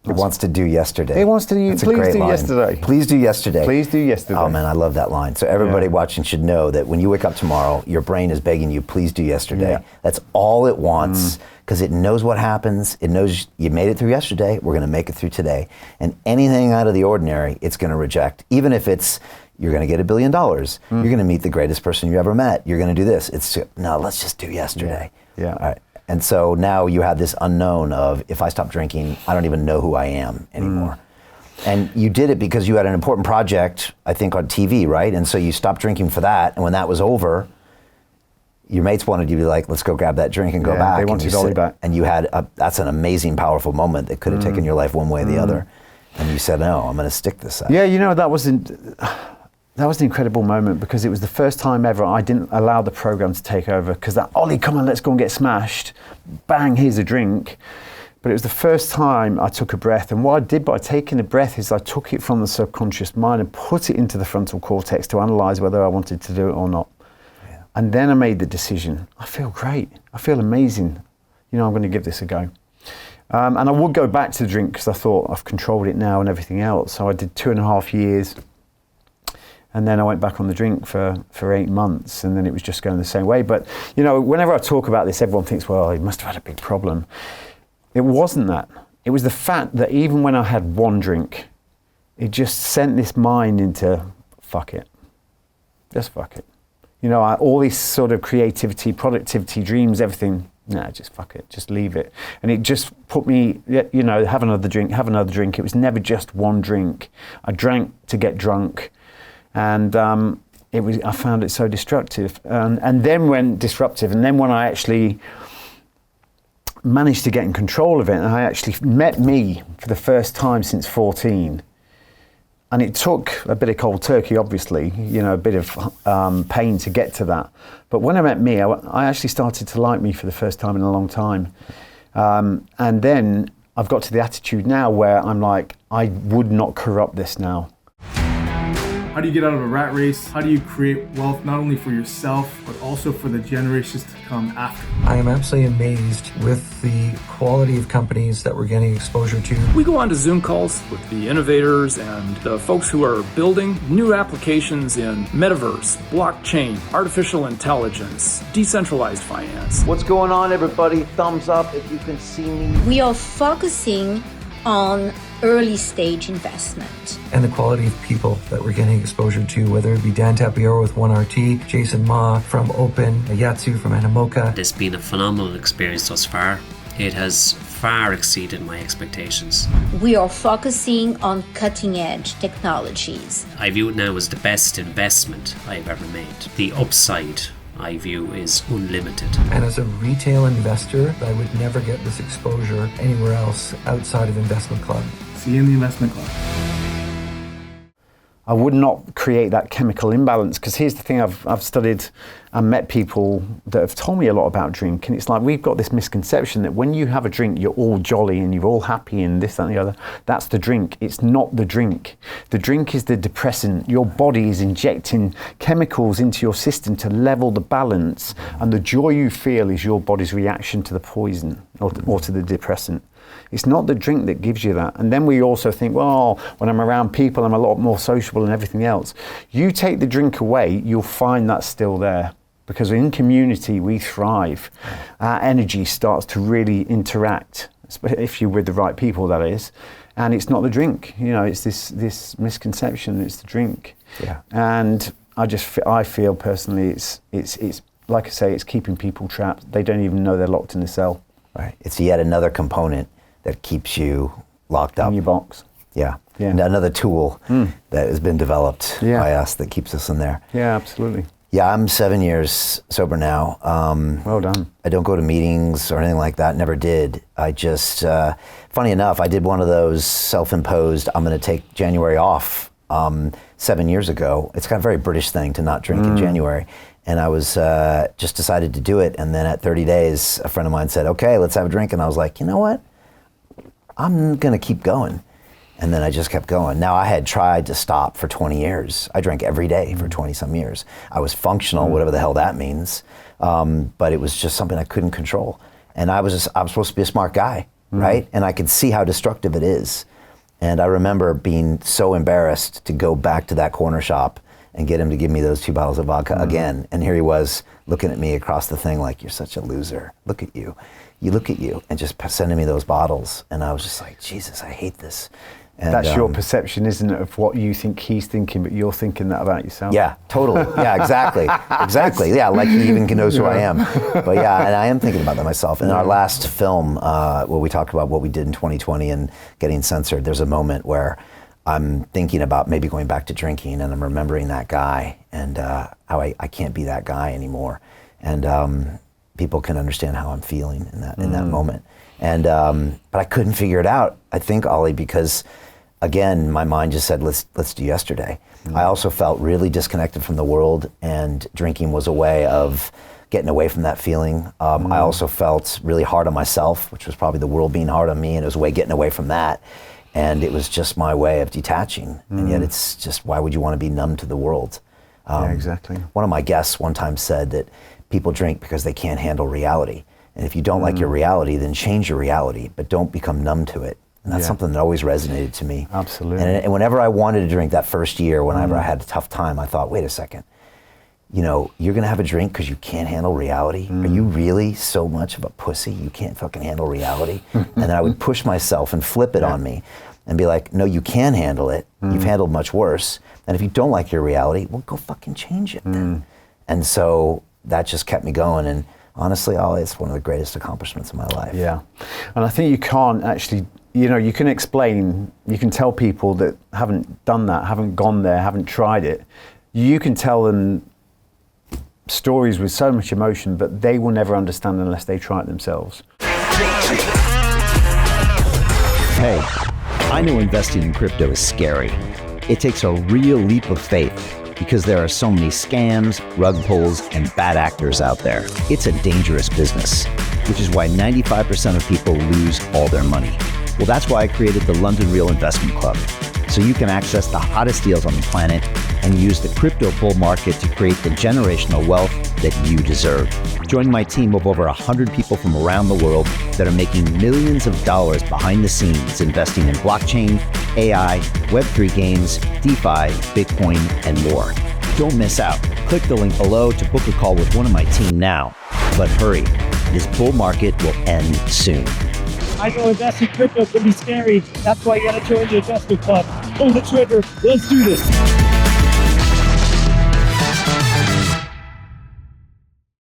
It wants to do yesterday. It wants to do, please do yesterday. Please do yesterday. Please do yesterday. Oh man, I love that line. So everybody watching should know that when you wake up tomorrow, your brain is begging you, please do yesterday. Yeah. That's all it wants, because it knows what happens. It knows you made it through yesterday, we're gonna make it through today. And anything out of the ordinary, it's gonna reject. Even if it's, you're gonna get $1 billion, you're gonna meet the greatest person you ever met, you're gonna do this. It's, no, let's just do yesterday. Yeah. All right. And so now you have this unknown of, if I stop drinking, I don't even know who I am anymore. And you did it because you had an important project, I think, on TV, right? And so you stopped drinking for that. And when that was over, your mates wanted you to be like, let's go grab that drink and go back. They wanted Ollie back. And you had, that's an amazing, powerful moment that could have taken your life one way or the other. And you said, no, I'm going to stick this out. Yeah, you know, that was an incredible moment, because it was the first time ever I didn't allow the program to take over, because that, Ollie, come on, let's go and get smashed. Bang, here's a drink. But it was the first time I took a breath. And what I did by taking a breath is I took it from the subconscious mind and put it into the frontal cortex to analyze whether I wanted to do it or not. Yeah. And then I made the decision. I feel great. I feel amazing. You know, I'm going to give this a go. And I would go back to the drink because I thought I've controlled it now and everything else. So I did 2.5 years. And then I went back on the drink for 8 months, and then it was just going the same way. But, you know, whenever I talk about this, everyone thinks, well, he must have had a big problem. It wasn't that. It was the fact that even when I had one drink, it just sent this mind into, fuck it. Just fuck it. You know, all this sort of creativity, productivity, dreams, everything, nah, just fuck it, just leave it. And it just put me, you know, have another drink, have another drink. It was never just one drink. I drank to get drunk. And I found it so destructive, and then when disruptive, and then when I actually managed to get in control of it, and I actually met me for the first time since 14, and it took a bit of cold turkey, obviously, you know, a bit of pain to get to that. But when I met me, I actually started to like me for the first time in a long time, and then I've got to the attitude now where I'm like, I would not corrupt this now. How do you get out of a rat race? How do you create wealth not only for yourself, but also for the generations to come after? I am absolutely amazed with the quality of companies that we're getting exposure to. We go on to Zoom calls with the innovators and the folks who are building new applications in metaverse, blockchain, artificial intelligence, decentralized finance. What's going on, everybody? Thumbs up if you can see me. We are focusing on early stage investment. And the quality of people that we're getting exposure to, whether it be Dan Tapiero with 1RT, Jason Ma from Open, Yatsu from Animoca. It's been a phenomenal experience thus far. It has far exceeded my expectations. We are focusing on cutting edge technologies. I view it now as the best investment I've ever made. The upside I view is unlimited. And as a retail investor, I would never get this exposure anywhere else outside of Investment Club. See you in the Investment Club. I would not create that chemical imbalance, because here's the thing, I've studied and met people that have told me a lot about drink, and it's like we've got this misconception that when you have a drink you're all jolly and you're all happy and this, that and the other. That's the drink. It's not the drink. The drink is the depressant. Your body is injecting chemicals into your system to level the balance, and the joy you feel is your body's reaction to the poison or to the depressant. It's not the drink that gives you that. And then we also think, well, when I'm around people, I'm a lot more sociable and everything else. You take the drink away, you'll find that's still there. Because in community, we thrive. Our energy starts to really interact, if you're with the right people, that is. And it's not the drink. You know, it's this misconception, it's the drink. Yeah. And I feel personally, it's like I say, it's keeping people trapped. They don't even know they're locked in a cell. Right. It's yet another component that keeps you locked up. In your box. Yeah. Yeah. And another tool that has been developed by us that keeps us in there. Yeah, absolutely. Yeah, I'm 7 years sober now. Well done. I don't go to meetings or anything like that, never did. I just, funny enough, I did one of those self-imposed, I'm gonna take January off 7 years ago. It's kind of a very British thing to not drink in January. And I was just decided to do it. And then at 30 days, a friend of mine said, okay, let's have a drink. And I was like, you know what? I'm gonna keep going. And then I just kept going. Now, I had tried to stop for 20 years. I drank every day for 20 some years. I was functional, whatever the hell that means. But it was just something I couldn't control. And I was supposed to be a smart guy. right? And I could see how destructive it is. And I remember being so embarrassed to go back to that corner shop and get him to give me those 2 bottles of vodka again. And here he was looking at me across the thing like, you're such a loser. Look at you. You look at you. And just sending me those bottles. And I was just like, Jesus, I hate this. And, that's your perception, isn't it, of what you think he's thinking, but you're thinking that about yourself. Yeah, totally. Yeah, exactly. Exactly. Yeah, like he even knows who I am. But yeah, and I am thinking about that myself. In our last film, where we talked about what we did in 2020 and getting censored, there's a moment where I'm thinking about maybe going back to drinking, and I'm remembering that guy and how I can't be that guy anymore. And people can understand how I'm feeling in that moment. And but I couldn't figure it out. I think, Ollie, because again, my mind just said, let's do yesterday. I also felt really disconnected from the world, and drinking was a way of getting away from that feeling. I also felt really hard on myself, which was probably the world being hard on me, and it was a way of getting away from that. And it was just my way of detaching. And yet it's just, why would you want to be numb to the world? Yeah, exactly. One of my guests one time said that people drink because they can't handle reality. And if you don't like your reality, then change your reality, but don't become numb to it. And that's something that always resonated to me. Absolutely. And whenever I wanted to drink that first year, whenever I had a tough time, I thought, wait a second, you're gonna have a drink because you can't handle reality? Are you really so much of a pussy you can't fucking handle reality? And then I would push myself and flip it on me and be like, no, you can handle it. You've handled much worse. And if you don't like your reality, well, go fucking change it then. And so that just kept me going. And honestly, Ollie, it's one of the greatest accomplishments of my life. Yeah. And I think you can't actually, you can explain, you can tell people that haven't done that, haven't gone there, haven't tried it. You can tell them stories with so much emotion, but they will never understand unless they try it themselves. Hey, I know investing in crypto is scary. It takes a real leap of faith because there are so many scams, rug pulls, and bad actors out there. It's a dangerous business, which is why 95% of people lose all their money. Well, that's why I created the London Real Investment Club, so you can access the hottest deals on the planet and use the crypto bull market to create the generational wealth that you deserve. Join my team of over 100 people from around the world that are making millions of dollars behind the scenes investing in blockchain, AI, Web3 games, DeFi, Bitcoin, and more. Don't miss out. Click the link below to book a call with one of my team now. But hurry, this bull market will end soon. I know investing in crypto can be scary. That's why you gotta join the investment club. Pull the trigger. Let's do this.